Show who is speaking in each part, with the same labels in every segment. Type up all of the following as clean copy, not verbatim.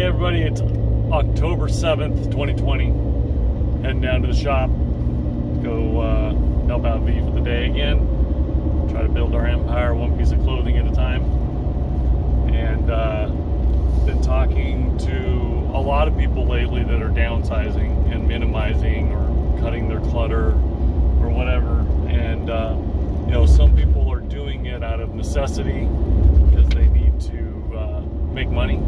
Speaker 1: everybody, it's October 7th, 2020. Heading down to the shop to go help out V for the day again. Try to build our empire one piece of clothing at a time. And been talking to a lot of people lately that are downsizing and minimizing or cutting their clutter or whatever. And you know, some people are doing it out of necessity because they need to make money.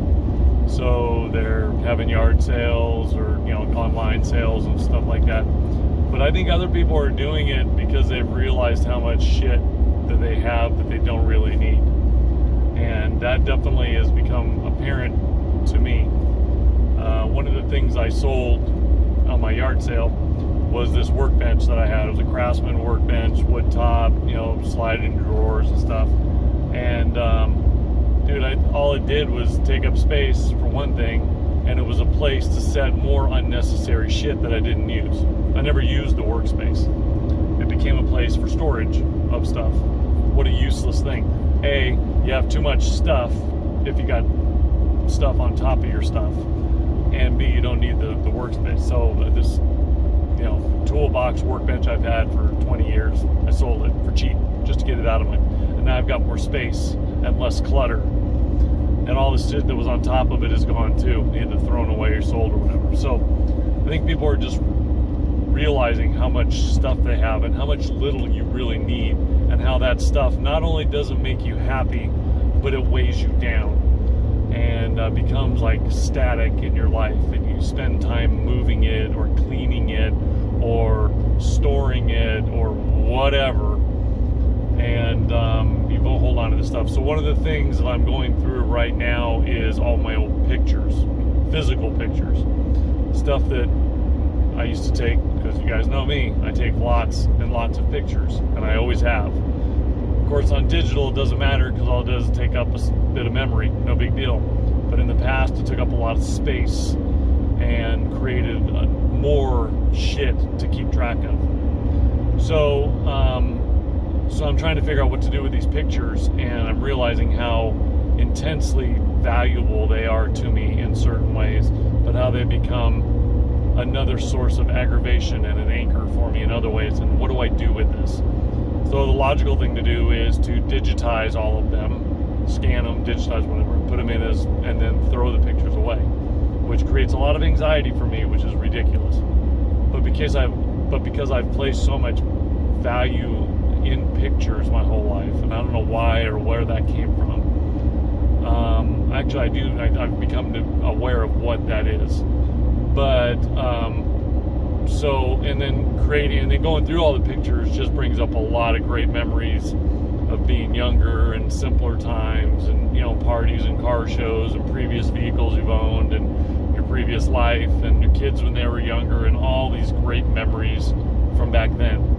Speaker 1: So they're having yard sales or, you know, online sales and stuff like that. But I think other people are doing it because they've realized how much shit that they have that they don't really need. And that definitely has become apparent to me. One of the things I sold on my yard sale was this workbench that I had. It was a Craftsman workbench, wood top, you know, sliding drawers and stuff. And dude, all it did was take up space for one thing, and it was a place to set more unnecessary shit that I didn't use. I never used the workspace. It became a place for storage of stuff. What a useless thing. A, you have too much stuff if you got stuff on top of your stuff. And B, you don't need the workspace. So this, you know, toolbox workbench I've had for 20 years, I sold it for cheap just to get it out of my, and now I've got more space and less clutter. And all this shit that was on top of it is gone too, either thrown away or sold or whatever. So I think people are just realizing how much stuff they have and how much little you really need, and how that stuff not only doesn't make you happy, but it weighs you down and becomes like static in your life, and you spend time moving it or cleaning it or storing it or whatever, and you won't hold on to this stuff. So one of the things that I'm going through right now is all my old pictures, physical pictures, stuff that I used to take, because you guys know me, I take lots and lots of pictures, and I always have. Of course, on digital it doesn't matter, because all it does is take up a bit of memory, no big deal. But in the past it took up a lot of space and created more shit to keep track of. So I'm trying to figure out what to do with these pictures, and I'm realizing how intensely valuable they are to me in certain ways, but how they become another source of aggravation and an anchor for me in other ways. And what do I do with this? So the logical thing to do is to digitize all of them, scan them, digitize whatever, put them in as, and then throw the pictures away, which creates a lot of anxiety for me, which is ridiculous. But because I've placed so much value in pictures my whole life, and I don't know why or where that came from. Actually, I've become aware of what that is. But and then going through all the pictures just brings up a lot of great memories of being younger and simpler times, and, you know, parties and car shows and previous vehicles you've owned and your previous life and your kids when they were younger, and all these great memories from back then.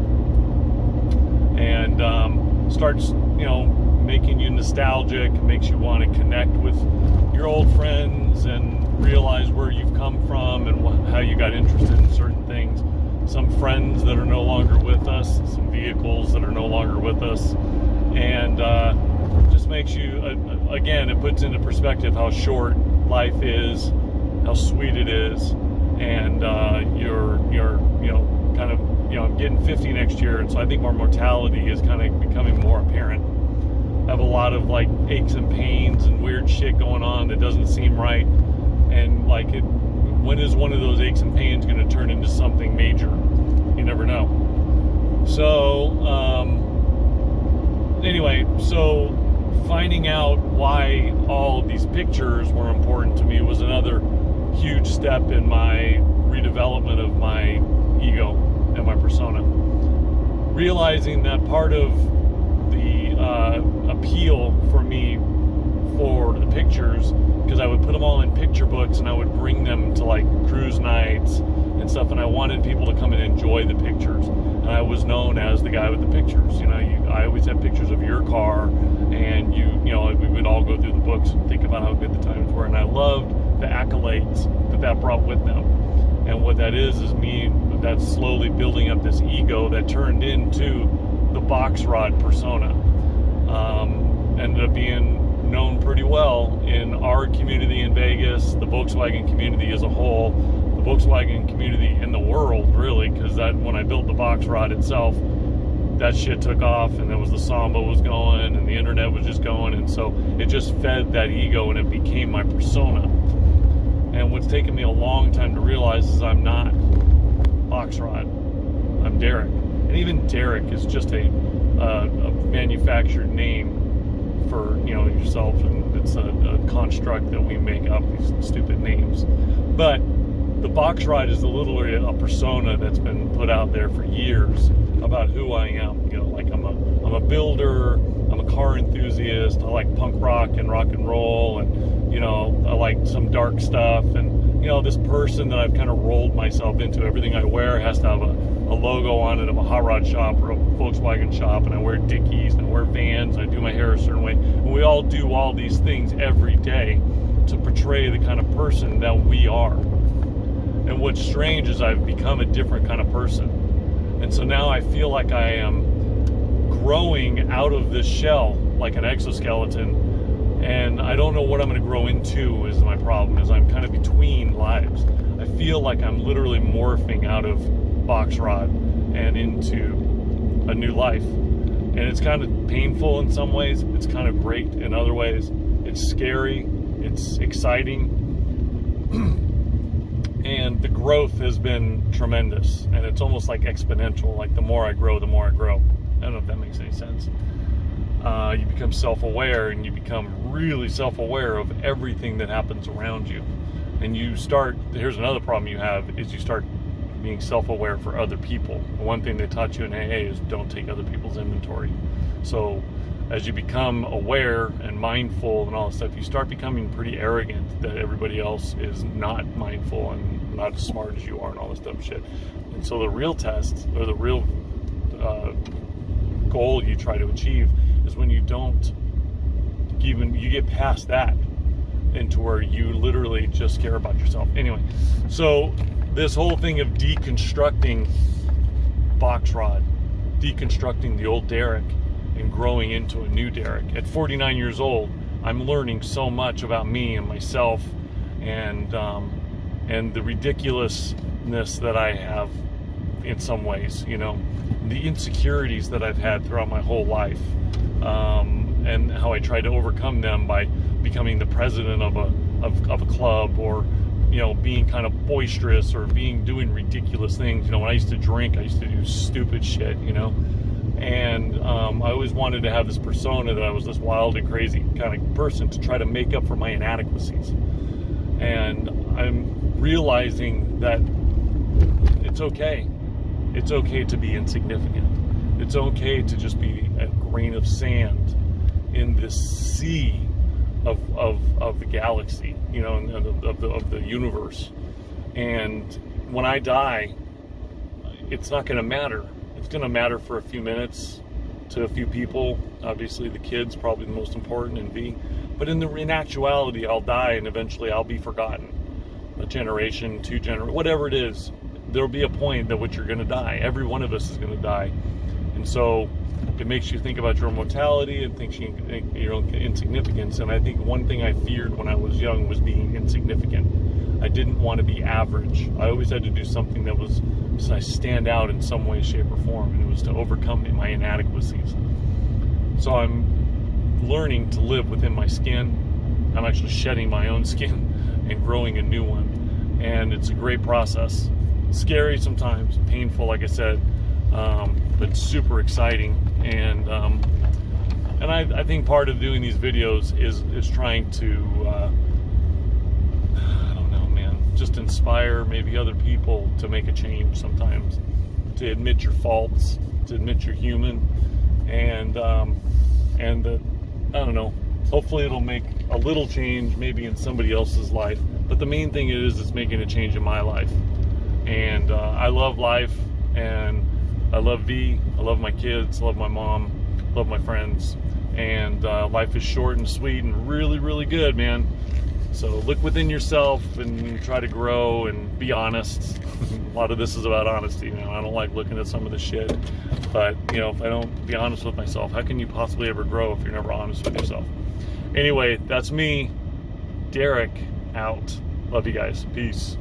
Speaker 1: And starts, you know, making you nostalgic, makes you want to connect with your old friends and realize where you've come from and how you got interested in certain things. Some friends that are no longer with us, some vehicles that are no longer with us, and just makes you, again, it puts into perspective how short life is, how sweet it is, and you're you know, kind of, you know, I'm getting 50 next year, and so I think our mortality is kind of becoming more apparent. I have a lot of like aches and pains and weird shit going on that doesn't seem right, and like when is one of those aches and pains going to turn into something major? You never know. So anyway, so finding out why all of these pictures were important to me was another huge step in my redevelopment of my ego and my persona. Realizing that part of the appeal for me for the pictures, because I would put them all in picture books and I would bring them to like cruise nights and stuff, and I wanted people to come and enjoy the pictures, and I was known as the guy with the pictures. You know, I always had pictures of your car, and you know, we would all go through the books and think about how good the times were, and I loved the accolades that brought with them. And what that is me that's slowly building up this ego that turned into the box rod persona. Ended up being known pretty well in our community in Vegas, the Volkswagen community as a whole, the Volkswagen community in the world, really, because that when I built the box rod itself, that shit took off, and there was the Samba was going, and the internet was just going, and so it just fed that ego, and it became my persona. And what's taken me a long time to realize is I'm not box rod. I'm Derek, and even Derek is just a manufactured name for yourself, and it's a construct that we make up, these stupid names. But the box ride is literally a persona that's been put out there for years about who I am. Like I'm a builder, I'm a car enthusiast, I like punk rock and roll, and I like some dark stuff, and this person that I've kind of rolled myself into. Everything I wear has to have a logo on it of a hot rod shop or a Volkswagen shop, and I wear Dickies, and I wear Vans, and I do my hair a certain way, and we all do all these things every day to portray the kind of person that we are. And what's strange is I've become a different kind of person, and so now I feel like I am growing out of this shell like an exoskeleton, and I don't know what I'm going to grow into is my problem, is I'm kind of between lives. I feel like I'm literally morphing out of box rod and into a new life, and it's kind of painful in some ways, it's kind of great in other ways, it's scary, it's exciting, and the growth has been tremendous, and it's almost like exponential. Like the more I grow, the more I grow. I don't know if that makes any sense. You become self-aware, and you become really self-aware of everything that happens around you, and you start, here's another problem you have, is you start being self-aware for other people. One thing they taught you in AA is don't take other people's inventory. So as you become aware and mindful and all this stuff, you start becoming pretty arrogant that everybody else is not mindful and not as smart as you are and all this dumb shit. And so the real test, or the real goal you try to achieve, is when you don't you get past that into where you literally just care about yourself. Anyway, so this whole thing of deconstructing box rod, deconstructing the old Derek and growing into a new Derek. At 49 years old, I'm learning so much about me and myself, and the ridiculousness that I have in some ways, the insecurities that I've had throughout my whole life, and how I try to overcome them by becoming the president of a club, or being kind of boisterous, or doing ridiculous things. When I used to drink, I used to do stupid shit, and I always wanted to have this persona that I was this wild and crazy kind of person to try to make up for my inadequacies. And I'm realizing that it's okay. It's okay to be insignificant. It's okay to just be a grain of sand in this sea of the galaxy, of the universe. And when I die, it's not going to matter. It's going to matter for a few minutes to a few people. Obviously, the kids probably the most important, and V. But in actuality, I'll die, and eventually I'll be forgotten. A generation, 2 generations, whatever it is, there'll be a point at which you're going to die. Every one of us is going to die, and so it makes you think about your own mortality and think your own insignificance. And I think one thing I feared when I was young was being insignificant. I didn't want to be average. I always had to do something that was so I stand out in some way, shape, or form, and it was to overcome my inadequacies. So I'm learning to live within my skin. I'm actually shedding my own skin and growing a new one, and it's a great process. Scary sometimes, painful, like I said, but super exciting. And I think part of doing these videos is trying to I don't know, man, just inspire maybe other people to make a change sometimes, to admit your faults, to admit you're human, and I don't know, hopefully it'll make a little change maybe in somebody else's life. But the main thing is making a change in my life. And I love life, and I love V, I love my kids, I love my mom, love my friends, and life is short and sweet and really, really good, man. So look within yourself and try to grow and be honest. A lot of this is about honesty. I don't like looking at some of the shit, but if I don't be honest with myself, how can you possibly ever grow if you're never honest with yourself? Anyway, that's me. Derek out. Love you guys. Peace.